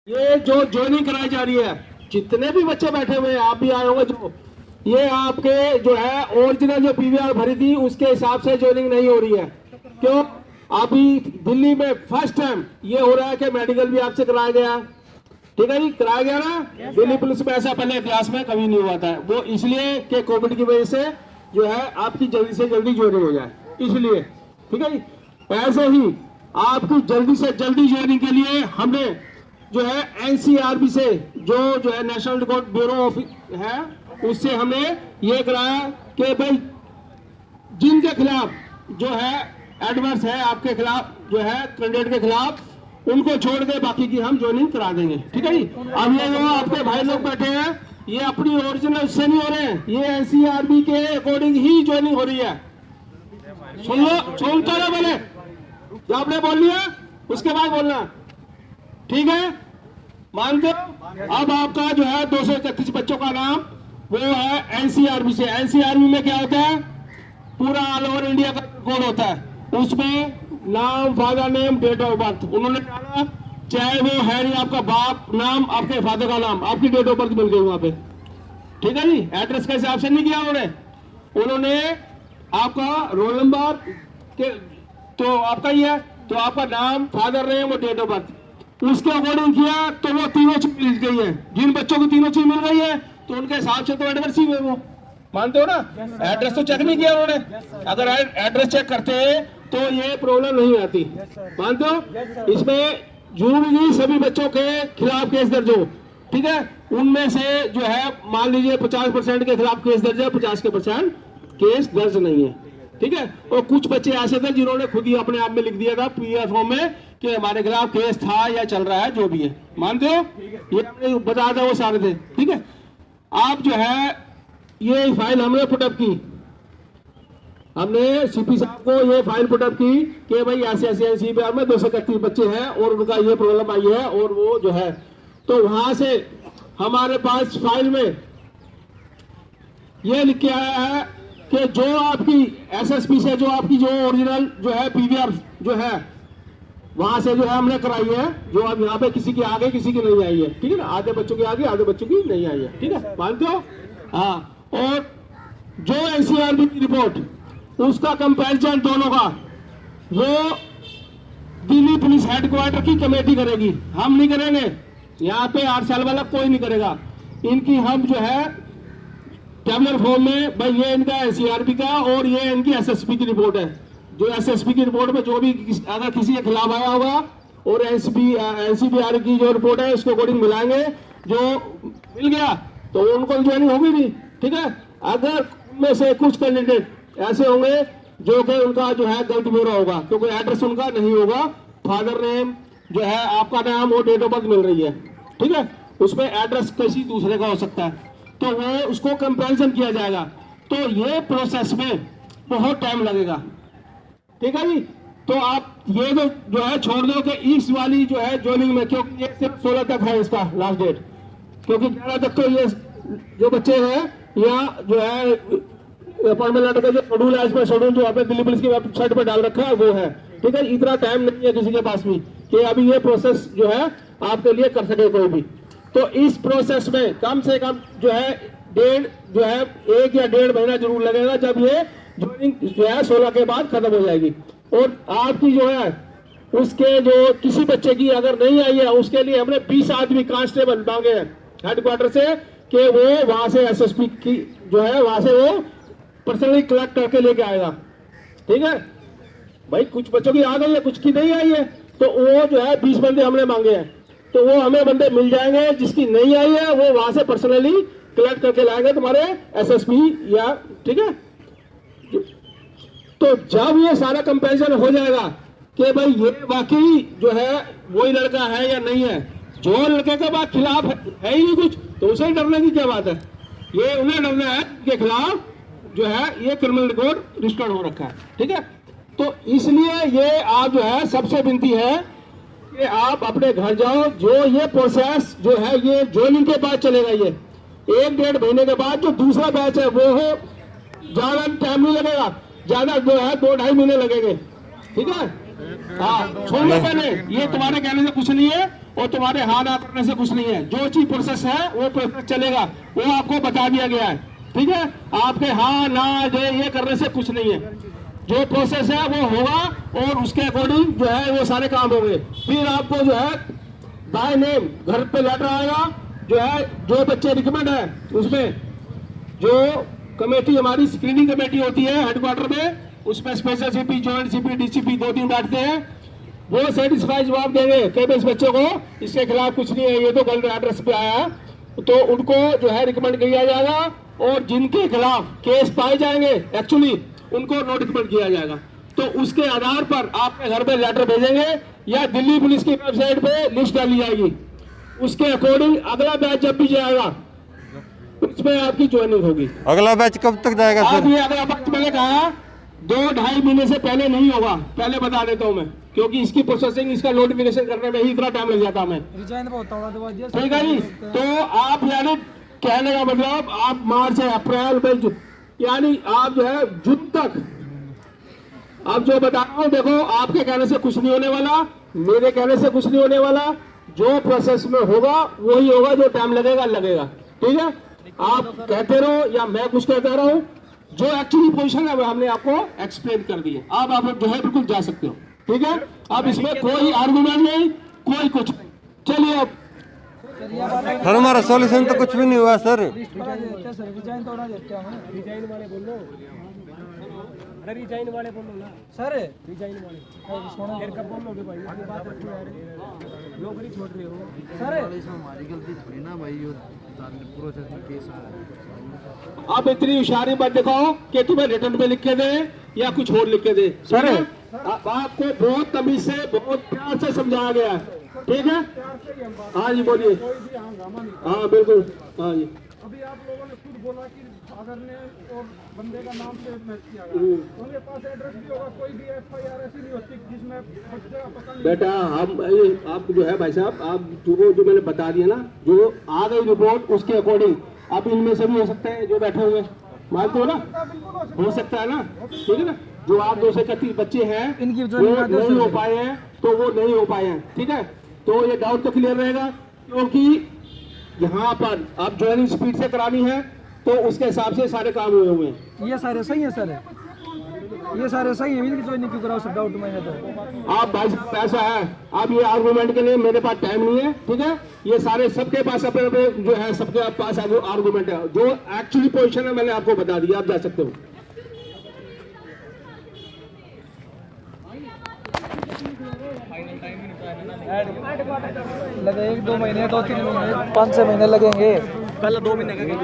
ये जो ज्वाइनिंग कराई जा रही है, जितने भी बच्चे बैठे हुए हैं, आप भी आए होंगे, जो ये आपके जो है ओरिजिनल जो पीवीआर भरी थी उसके हिसाब से ज्वाइनिंग नहीं हो रही है। क्यों? अभी दिल्ली में फर्स्ट टाइम ये हो रहा है कि मेडिकल भी आपसे कराया गया। ठीक है जी, कराया गया ना। दिल्ली पुलिस में ऐसा पहले इतिहास में कभी नहीं हुआ था। वो इसलिए कि कोविड की वजह से जो है आपकी जल्दी से जल्दी ज्वाइनिंग हो जाए, इसलिए। ठीक है जी, ऐसे ही आपकी जल्दी से जल्दी ज्वाइनिंग के लिए हमने जो है एनसीआरबी से जो है नेशनल रिकॉर्ड ब्यूरो ऑफिस है, उससे हमने ये कराया कि भाई जिनके खिलाफ जो है एडवर्स है, आपके खिलाफ जो है कैंडिडेट के खिलाफ, उनको छोड़ के बाकी की हम ज्वाइनिंग करा देंगे। ठीक है जी। अब ये जो आपके भाई लोग बैठे हैं, ये अपनी ओरिजिनल से नहीं हो रहे हैं, ये एनसीआरबी के अकॉर्डिंग ही ज्वाइनिंग हो रही है। सुन लो, सुनता रहो, बोले जो आपने बोल लिया उसके बाद बोलना। ठीक है, मानते हो? अब आपका जो है 231 बच्चों का नाम वो है एनसीआरबी से। एनसीआरबी में क्या होता है? पूरा ऑल ओवर इंडिया का कोड होता है। उसमें नाम, father name, date of birth उन्होंने डाला, चाहे वो है नहीं आपका बाप नाम, आपके फादर का नाम, आपकी डेट ऑफ बर्थ मिल गई वहां पे। ठीक है जी। एड्रेस के हिसाब से नहीं किया उन्होंने आपका रोल नंबर के तो आपका ही है, तो आपका नाम, फादर नेम और डेट ऑफ बर्थ उसके अकॉर्डिंग किया, तो वो तीनों चीज मिल गई है। जिन बच्चों को तीनों चीज मिल गई है तो उनके हिसाब से तो एडवर्स ही हुए वो। मानते हो ना? एड्रेस तो चेक नहीं किया उन्होंने। अगर एड्रेस चेक करते तो ये प्रॉब्लम नहीं आती। मानते हो? इसमें जो भी सभी बच्चों के खिलाफ केस दर्ज हो, ठीक है, उनमें से जो है मान लीजिए 50% के खिलाफ केस दर्ज है, 50% केस दर्ज नहीं है। ठीक है। और कुछ बच्चे ऐसे थे जिन्होंने खुद ही अपने आप में लिख दिया था पीआर फॉर्म में कि हमारे खिलाफ केस था या चल रहा है, जो भी है। मानते हो? ये हमने बताया था, वो सारे थे। ठीक है। आप जो है ये फाइल हमने पुटअप की, हमने सीपी साहब को ये फाइल पुटअप की कि भाई ऐसे ऐसे एनसीआर में 231 बच्चे हैं और उनका ये प्रॉब्लम आई है और वो जो है, तो वहां से हमारे पास फाइल में ये लिख के आया है कि जो आपकी एसएसपी से जो आपकी जो ओरिजिनल जो है पीवीआर जो है वहां से जो है हमने कराई है, जो अब यहाँ पे किसी की आगे किसी की नहीं आई है। ठीक है ना? आधे बच्चों की आगे, आधे बच्चों की नहीं आई है। ठीक है, मानते हो? हाँ। और जो एनसीआरबी की रिपोर्ट उसका कंपैरिजन दोनों का वो दिल्ली पुलिस हेडक्वार्टर की कमेटी करेगी, हम नहीं करेंगे। यहाँ पे 8 साल वाला कोई नहीं करेगा। इनकी हम जो है टैबलर फॉर्म में भाई ये इनका एनसीआरबी का और ये इनकी एसएसपी की रिपोर्ट है। जो एसएसपी की रिपोर्ट में जो भी अगर किसी के खिलाफ आया होगा और एनसीबीआर की जो रिपोर्ट है उसके अकॉर्डिंग मिलाएंगे, जो मिल गया तो उनको ज्वाइनिंग होगी नहीं। ठीक है। अगर उनमें से कुछ कैंडिडेट ऐसे होंगे जो कि उनका जो है गलत ब्यौरा होगा, क्योंकि एड्रेस उनका नहीं होगा, फादर नेम जो है आपका नाम और डेट ऑफ बर्थ मिल रही है, ठीक है, उसमें एड्रेस किसी दूसरे का हो सकता है, तो वो उसको कंपैरिजन किया जाएगा। तो ये प्रोसेस में बहुत टाइम लगेगा। ठीक है जी। तो आप ये जो है छोड़ दो कि इस वाली जो है ज्वाइनिंग में, क्योंकि ये सिर्फ 16 तक है इसका लास्ट डेट, क्योंकि 11 तक तो ये जो बच्चे हैं यहाँ जो है अपॉइंटमेंट लेटर का जो शेड्यूल है, इसमें शेड्यूल जो आपने दिल्ली पुलिस की वेबसाइट पर डाल रखा है वो है। ठीक है। इतना टाइम नहीं है किसी के पास भी कि अभी ये प्रोसेस जो है आपके लिए कर सके कोई भी। तो इस प्रोसेस में कम से कम जो है 1 या 1.5 महीना जरूर लगेगा, जब ये ज्वाइनिंग जो है 16 के बाद खत्म हो जाएगी। और आपकी जो है उसके जो किसी बच्चे की अगर नहीं आई है उसके लिए हमने 20 आदमी कांस्टेबल मांगे हैं हेडक्वार्टर से कि वो वहां से एसएसपी की जो है वहां से वो पर्सनली कलेक्ट करके लेके आएगा। ठीक है भाई, कुछ बच्चों की आ गई है, कुछ की नहीं आई है, तो वो जो है 20 बंदे हमने मांगे हैं, तो वो हमें बंदे मिल जाएंगे। जिसकी नहीं आई है वो वहां से पर्सनली कलेक्ट करके लाएंगे तुम्हारे एसएसपी या। ठीक है। तो जब ये सारा कंपैरिजन हो जाएगा कि भाई ये वाकई जो है वही लड़का है या नहीं है, जो लड़के के बाद खिलाफ है ही नहीं कुछ, तो उसे डरने की क्या बात है? ये उन्हें डरना है के खिलाफ जो है ये क्रिमिनल रिकॉर्ड रजिस्टर्ड हो रखा है। ठीक है। तो इसलिए ये आप जो है सबसे विनती है कि आप अपने घर जाओ। जो ये प्रोसेस जो है ये ज्वाइनिंग के बाद चलेगा, ये 1-1.5 महीने के बाद जो दूसरा बैच है वो हो, ज्यादा टाइम नहीं लगेगा, ज्यादा जो है 2-2.5 महीने लगेंगे। ठीक है। हाँ सुन लो पहले, ये तुम्हारे कहने से कुछ नहीं है और तुम्हारे हाँ ना करने से कुछ नहीं है। जो चीज प्रोसेस है वो प्रोसेस चलेगा, वो आपको बता दिया गया है, ठीक है। आपके हाँ ना ये करने से कुछ नहीं है, जो प्रोसेस है वो होगा और उसके अकॉर्डिंग जो है वो सारे काम होंगे। फिर आपको जो है बाय नेम घर पे लेटर आएगा, जो है जो बच्चे रिकमेंड है उसमें जो कमेटी हमारी स्क्रीनिंग कमेटी होती है हेडक्वार्टर में, उसमें special CP, joint CP, DCP 2-3 बैठते हैं, वो सेटिस्फाई जवाब देंगे कि इस बच्चे को इसके खिलाफ कुछ नहीं है, ये तो गलत एड्रेस पे आया है, तो उनको जो है रिकमेंड किया जाएगा और जिनके खिलाफ केस पाए जाएंगे एक्चुअली उनको नो रिकमेंड किया जाएगा। तो उसके आधार पर आपके घर पे लेटर भेजेंगे या दिल्ली पुलिस की वेबसाइट पे लिस्ट डाली जाएगी, उसके अकॉर्डिंग अगला बैच जब भी जाएगा उसमें आपकी ज्वाइनिंग होगी। अगला बैच कब तक जाएगा सर? अब ये अगला बैच मैंने कहा 2-2.5 महीने से पहले नहीं होगा, पहले बता देता हूँ मैं, क्योंकि इसकी प्रोसेसिंग, इसका नोटिफिकेशन करने में ही इतना टाइम लग जाता हमें, ठीक है जी। तो आप यानी कहने का मतलब आप मार्च है, अप्रैल मई, यानी आप जो है जून तक, आप जो बता रहा हूँ देखो, आपके कहने से कुछ नहीं होने वाला, मेरे कहने से कुछ नहीं होने वाला, जो प्रोसेस में होगा वही होगा, जो टाइम लगेगा लगेगा, ठीक है। आप कहते रहो या मैं कुछ कहता रहा हूँ, जो एक्चुअली पोजीशन है वो हमने आपको एक्सप्लेन कर दी है, अब आप जो है बिल्कुल जा सकते हो, ठीक है। अब इसमें कोई आर्गुमेंट नहीं, कोई कुछ नहीं, चलिए अब सर हमारा सॉल्यूशन तो कुछ भी नहीं हुआ सर। रिजाइन वाले बोलो ना सर, रिजाइन वाले फिर कब बोलोगे भाई, आगे बात रखो यार, नौकरी छोड़ रहे हो सर, इसमें हमारी गलती थोड़ी ना भाई, ये प्रोसेस में केस आ। आप इतनी होशियारी मत दिखाओ कि तुम्हें रिटर्न में लिख के दे या कुछ और लिख के दे सर, आपको बहुत तमीज से बहुत प्यार से समझाया गया है, ठीक है। हाँ जी बोलिए। हाँ बिल्कुल, हाँ जी। अभी आप लोगों ने खुद बोला कि फादर ने और बंदे का नाम से मैच किया गया, उनके पास एड्रेस भी होगा, कोई भी एफआईआर ऐसी नहीं होती जिसमें बच्चे का पता नहीं। बेटा हम आप जो है भाई साहब, आप जो मैंने बता दिया ना, जो आ गई रिपोर्ट उसके अकॉर्डिंग आप इनमें से भी हो सकते हैं जो बैठे हुए मानते हो ना, हो सकता है ना, ठीक है ना। जो आप 2 से 31 बच्चे हैं इनकी वो नहीं हो पाए हैं, तो वो नहीं हो पाए हैं, ठीक है। तो ये डाउट तो क्लियर रहेगा, क्योंकि यहाँ पर आप ज्वाइनिंग स्पीड से करानी है तो उसके हिसाब से सारे काम हुए हैं। ये सारे सही है सर, ये सारे सही है, इनकी ज्वाइनिंग क्यों कराओ सर, डाउट में है तो। आप भाई साहब ऐसा है, आप ये आर्गूमेंट के लिए मेरे पास टाइम नहीं है, ठीक है। ये सारे सबके पास अपने अपने जो है, सबके पास आर्गूमेंट है, जो एक्चुअली पोजीशन है मैंने आपको बता दिया, आप जा सकते हो। लगे 1-2 महीने, 2-3 महीने, 5-6 महीने लगेंगे, पहले 2 महीने लगेंगे।